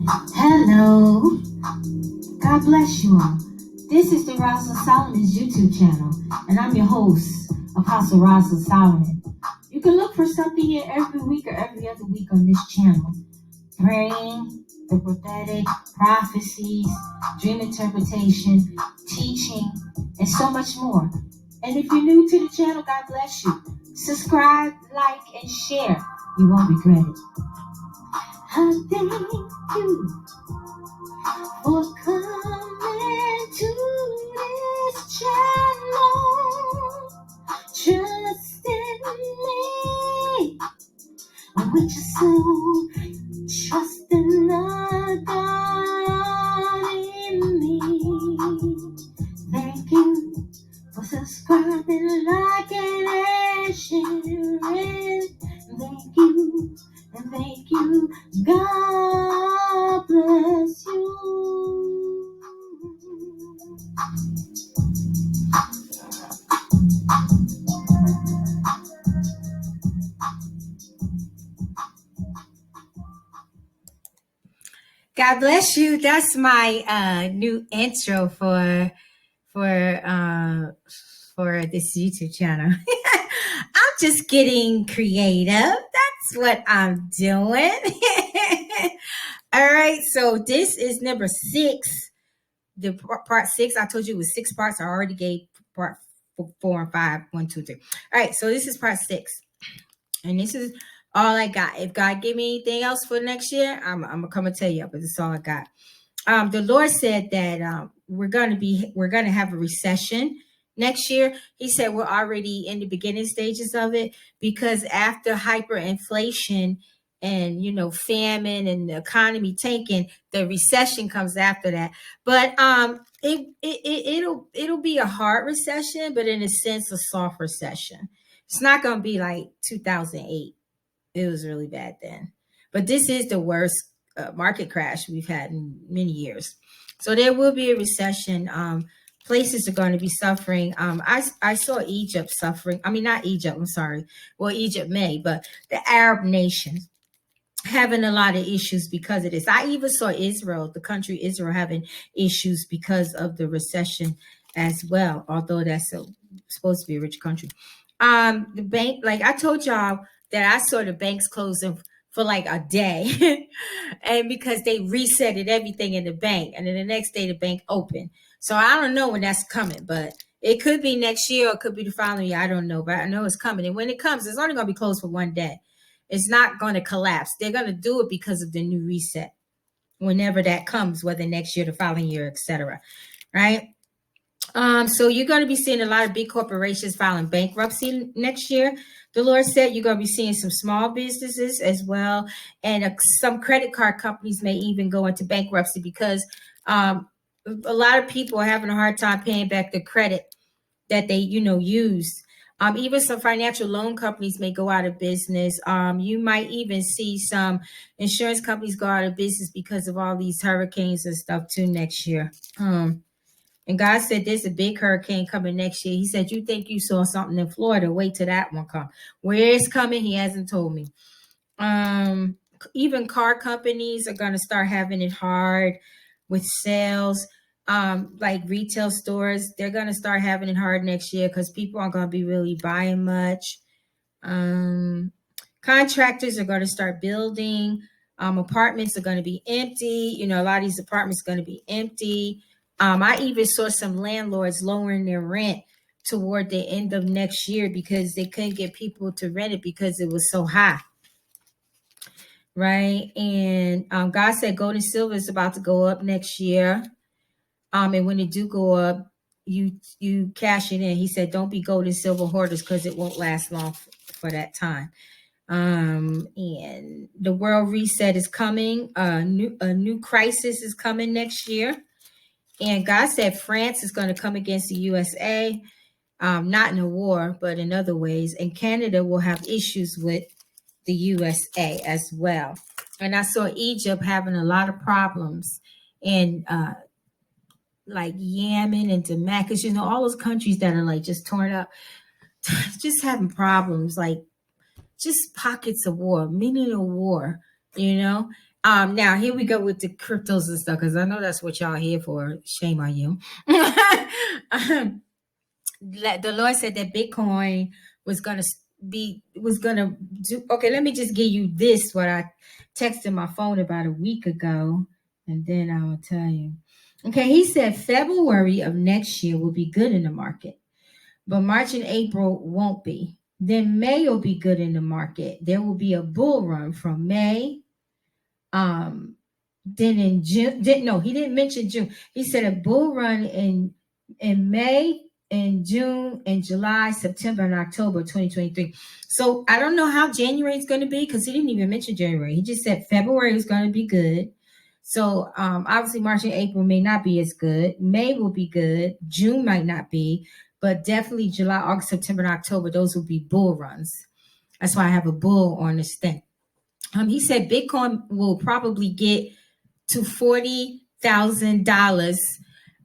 Hello. God bless you all. This is the Rosalind Solomon's YouTube channel, and I'm your host, Apostle Rosalind Solomon. You can look for something here every week or every other week on this channel. Praying, the prophetic, prophecies, dream interpretation, teaching, and so much more. And if you're new to the channel, God bless you. Subscribe, like, and share. You won't regret it. I thank you for coming to this channel. Trust in me with your soul. Trust in the God in me. Thank you for subscribing, liking, and sharing. Thank you, and thank you. God bless you. God bless you. That's my new intro for this YouTube channel. I'm just getting creative. That's what I'm doing. All right. So this is number 6. The part 6. I told you it was 6 parts. I already gave part 4 and 5. 1, 2, 3. All right. So this is part 6. And this is all I got. If God give me anything else for next year, I'm gonna come and tell you, but this is all I got. The Lord said that we're gonna have a recession next year. He said we're already in the beginning stages of it, because after hyperinflation and famine and the economy tanking, the recession comes after that. But it'll be a hard recession, but in a sense a soft recession. It's not gonna be like 2008. It was really bad then. But this is the worst market crash we've had in many years. So there will be a recession. Places are going to be suffering. I saw Egypt suffering. I mean, not Egypt, I'm sorry. Well, Egypt may, but the Arab nations having a lot of issues because of this. I even saw Israel, the country Israel, having issues because of the recession as well, although that's supposed to be a rich country. The bank, like I told y'all that I saw the banks closing for like a day and because they resetted everything in the bank, and then the next day the bank opened. So I don't know when that's coming, but it could be next year or it could be the following year. I don't know, but I know it's coming. And when it comes, it's only going to be closed for one day. It's not going to collapse. They're going to do it because of the new reset, whenever that comes, whether next year, the following year, etc. Right? So you're going to be seeing a lot of big corporations filing bankruptcy next year. The Lord said you're going to be seeing some small businesses as well. And some credit card companies may even go into bankruptcy because a lot of people are having a hard time paying back the credit that they, used. Even some financial loan companies may go out of business. You might even see some insurance companies go out of business because of all these hurricanes and stuff too next year. And God said there's a big hurricane coming next year. He said, you think you saw something in Florida? Wait till that one comes. Where it's coming, he hasn't told me. Even car companies are going to start having it hard with sales. Like retail stores, they're going to start having it hard next year because people aren't going to be really buying much. Contractors are going to start building. Apartments are going to be empty. A lot of these apartments are going to be empty. I even saw some landlords lowering their rent toward the end of next year because they couldn't get people to rent it because it was so high. Right. And God said gold and silver is about to go up next year. And when it do go up, you cash it in. He said, don't be gold and silver hoarders because it won't last long for that time. And the world reset is coming. A new crisis is coming next year. And God said France is going to come against the USA, not in a war, but in other ways. And Canada will have issues with the USA as well. And I saw Egypt having a lot of problems. And like Yemen and Damascus, all those countries that are like just torn up, just having problems, like just pockets of war, meaning a war, Now here we go with the cryptos and stuff, because I know that's what y'all here for. Shame on you. The Lord said that Bitcoin was gonna do. Okay, let me just give you this, what I texted my phone about a week ago, and then I will tell you. Okay, he said February of next year will be good in the market, but March and April won't be. Then May will be good in the market. There will be a bull run from May. Then in June, he didn't mention June. He said a bull run in May, in June, and July, September, and October 2023. So I don't know how January is going to be, because he didn't even mention January. He just said February is going to be good. So obviously March and April may not be as good. May will be good. June might not be, but definitely July, August, September, and October, those will be bull runs. That's why I have a bull on this thing. He said Bitcoin will probably get to $40,000.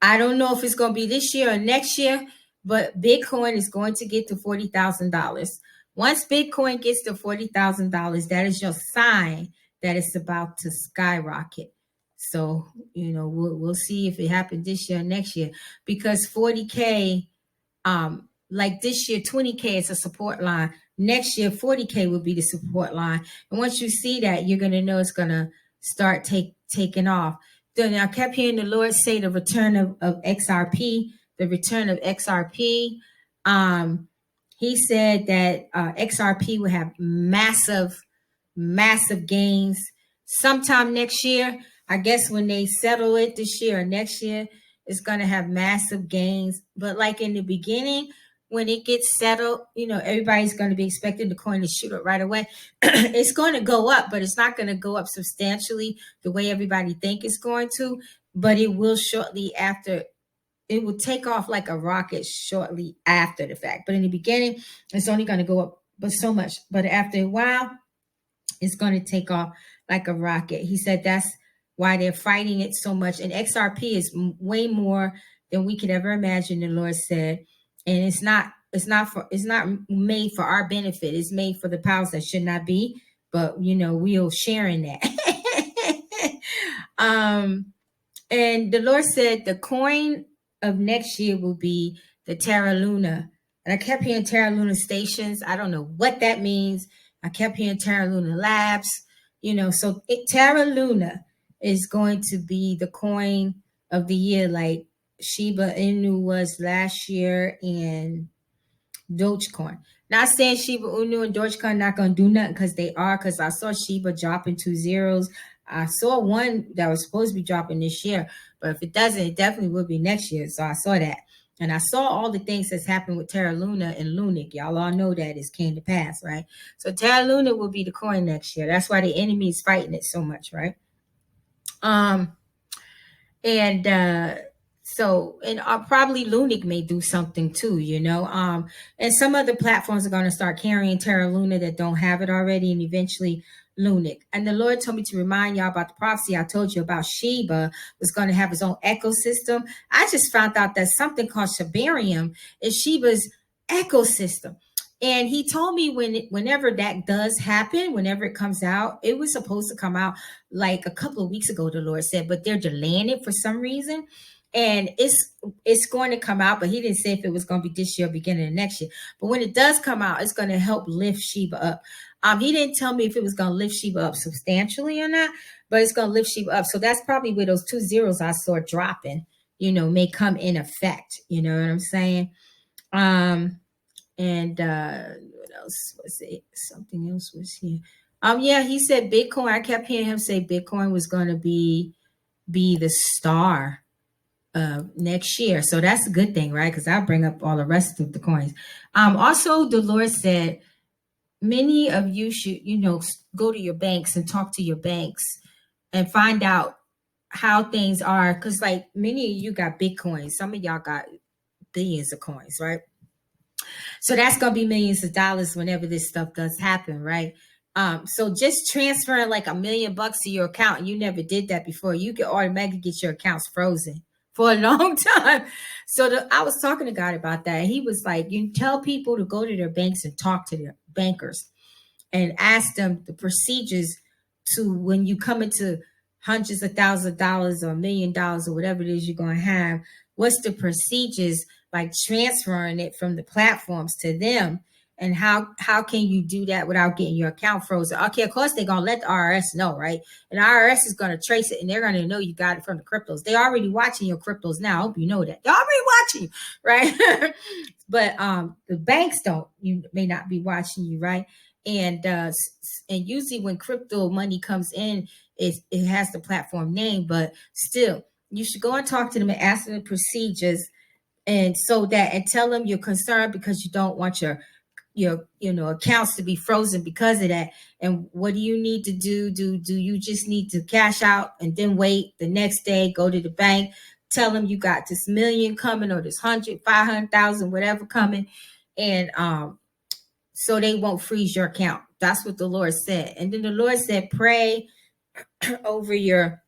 I don't know if it's going to be this year or next year, but Bitcoin is going to get to $40,000. Once Bitcoin gets to $40,000, that is your sign that it's about to skyrocket. So, we'll see if it happened this year or next year, because 40K, like this year, 20K is a support line. Next year, 40K will be the support line. And once you see that, you're going to know it's going to start taking off. Then I kept hearing the Lord say the return of XRP, the return of XRP. He said that XRP will have massive gains sometime next year. I guess when they settle it this year or next year, it's going to have massive gains. But like in the beginning, when it gets settled, everybody's going to be expecting the coin to shoot up right away. It's going to go up, but it's not going to go up substantially the way everybody think it's going to. But it will shortly after. It will take off like a rocket shortly after the fact. But in the beginning, it's only going to go up but so much. But after a while, it's going to take off like a rocket. He said that's why they're fighting it so much. And XRP is way more than we could ever imagine, the Lord said. And it's not made for our benefit. It's made for the powers that should not be. But we'll share in that. And the Lord said the coin of next year will be the Terra Luna. And I kept hearing Terra Luna stations. I don't know what that means. I kept hearing Terra Luna Labs. So Terra Luna is going to be the coin of the year, like Shiba Inu was last year, and Dogecoin. Not saying Shiba Inu and Dogecoin not going to do nothing, because they are, because I saw Shiba dropping 2 zeros. I saw one that was supposed to be dropping this year, but if it doesn't, it definitely will be next year. So I saw that. And I saw all the things that's happened with Terra Luna and Lunic. Y'all all know that it came to pass, right? So Terra Luna will be the coin next year. That's why the enemy is fighting it so much, right? So probably Lunic may do something too, and some other platforms are going to start carrying Terra Luna that don't have it already, and eventually Lunic. And the Lord told me to remind y'all about the prophecy I told you about. Sheba was going to have his own ecosystem. I just found out that something called Shibarium is Sheba's ecosystem. And he told me whenever that does happen, whenever it comes out, it was supposed to come out like a couple of weeks ago, the Lord said, but they're delaying it for some reason. And it's going to come out, but he didn't say if it was going to be this year or beginning of next year. But when it does come out, it's going to help lift Sheba up. He didn't tell me if it was going to lift Sheba up substantially or not, but it's going to lift Sheba up. So that's probably where those 2 zeros I saw dropping, may come in effect. You know what I'm saying? And what else was it? Something else was here. Yeah, he said Bitcoin. I kept hearing him say Bitcoin was going to be the star next year. So that's a good thing, right? Because I'll bring up all the rest of the coins. Also, the Lord said many of you should, go to your banks and talk to your banks and find out how things are. Because like many of you got Bitcoin. Some of y'all got billions of coins, right? So that's going to be millions of dollars whenever this stuff does happen, right? So just transferring like $1 million to your account, and you never did that before, you can automatically get your accounts frozen for a long time. So I was talking to God about that. He was like, you tell people to go to their banks and talk to their bankers and ask them the procedures to when you come into hundreds of thousands of dollars or $1 million or whatever it is you're going to have, what's the procedures like transferring it from the platforms to them? And how can you do that without getting your account frozen? Okay, of course they're going to let the IRS know, right? And the IRS is going to trace it, and they're going to know you got it from the cryptos. They're already watching your cryptos now. I hope you know that. They're already watching you, right? But the banks don't. You may not be watching you, right? And usually when crypto money comes in, it has the platform name, but still, you should go and talk to them and ask them the procedures, and tell them you're concerned because you don't want your accounts to be frozen because of that. And what do you need to do? Do you just need to cash out and then wait the next day, go to the bank, tell them you got this million coming or this 100, 500,000, whatever coming. And so they won't freeze your account. That's what the Lord said. And then the Lord said, pray over your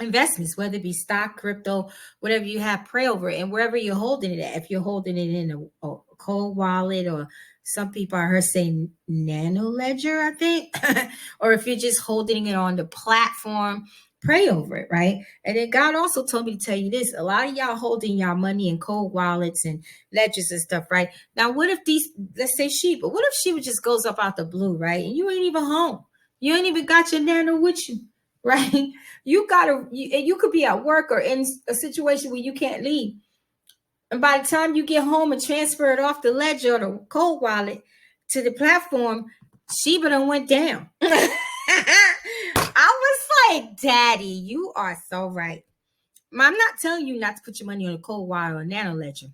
investments, whether it be stock, crypto, whatever you have, pray over it. And wherever you're holding it at, if you're holding it in a cold wallet, or some people I heard say nano ledger, I think, or if you're just holding it on the platform, pray over it, right? And then God also told me to tell you this: a lot of y'all holding y'all money in cold wallets and ledgers and stuff, right? Now, what if let's say Sheba, what if Sheba just goes up out the blue, right? And you ain't even home. You ain't even got your nano with you, right? You could be at work or in a situation where you can't leave. And by the time you get home and transfer it off the ledger or the cold wallet to the platform, Sheba done went down. I was like, Daddy, you are so right. I'm not telling you not to put your money on a cold wallet or nano ledger.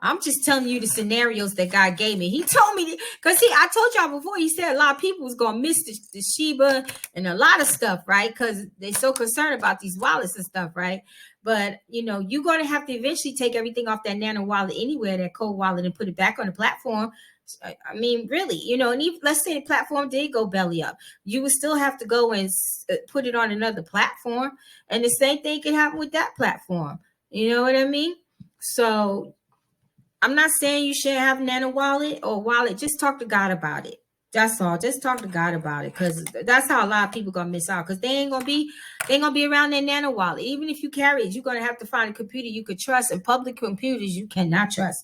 I'm just telling you the scenarios that God gave me. He told me, because I told y'all before, he said a lot of people was going to miss the Sheba and a lot of stuff, right? Because they're so concerned about these wallets and stuff, right? But, you're going to have to eventually take everything off that nano wallet anywhere, that cold wallet, and put it back on the platform. I mean, really, and even, let's say the platform did go belly up. You would still have to go and put it on another platform. And the same thing can happen with that platform. You know what I mean? So I'm not saying you shouldn't have nano wallet or wallet. Just talk to God about it. That's all. Just talk to God about it, because that's how a lot of people gonna miss out, because they ain't gonna be around their nano wallet. Even if you carry it, you're gonna have to find a computer you could trust, and public computers you cannot trust.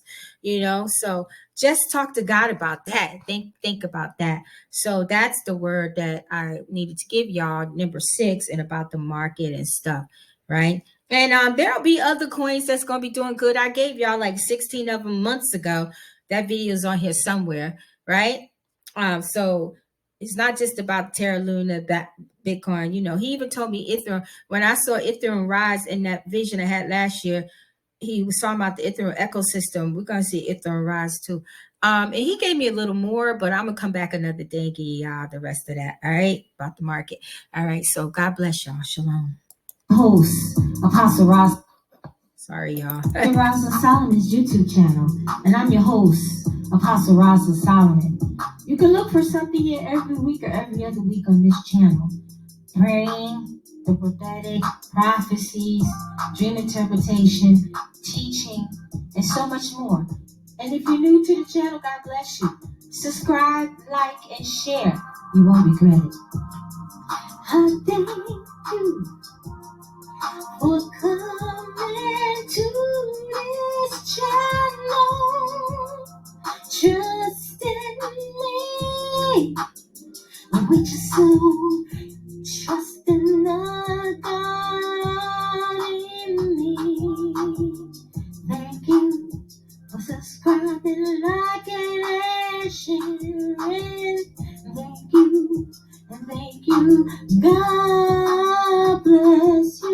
So just talk to God about that. Think about that. So that's the word that I needed to give y'all, number 6, and about the market and stuff, right? And there'll be other coins that's going to be doing good. I gave y'all like 16 of them months ago. That video is on here somewhere, right? So it's not just about Terra Luna, Bitcoin. He even told me Ethereum. When I saw Ethereum rise in that vision I had last year, he was talking about the Ethereum ecosystem. We're going to see Ethereum rise too. And he gave me a little more, but I'm going to come back another day and give y'all the rest of that, all right, about the market. All right, so God bless y'all. Shalom. Host, Apostle Rosalind. Sorry, y'all. Rosalind Solomon's YouTube channel, and I'm your host, Apostle Rosalind Solomon. You can look for something here every week or every other week on this channel. Praying, the prophetic, prophecies, dream interpretation, teaching, and so much more. And if you're new to the channel, God bless you. Subscribe, like, and share. You won't regret it. I thank you for coming to this channel. Trust in me with your soul. Trust in the God in me. Thank you for subscribing, liking, and sharing. Thank you, and thank you. God bless you.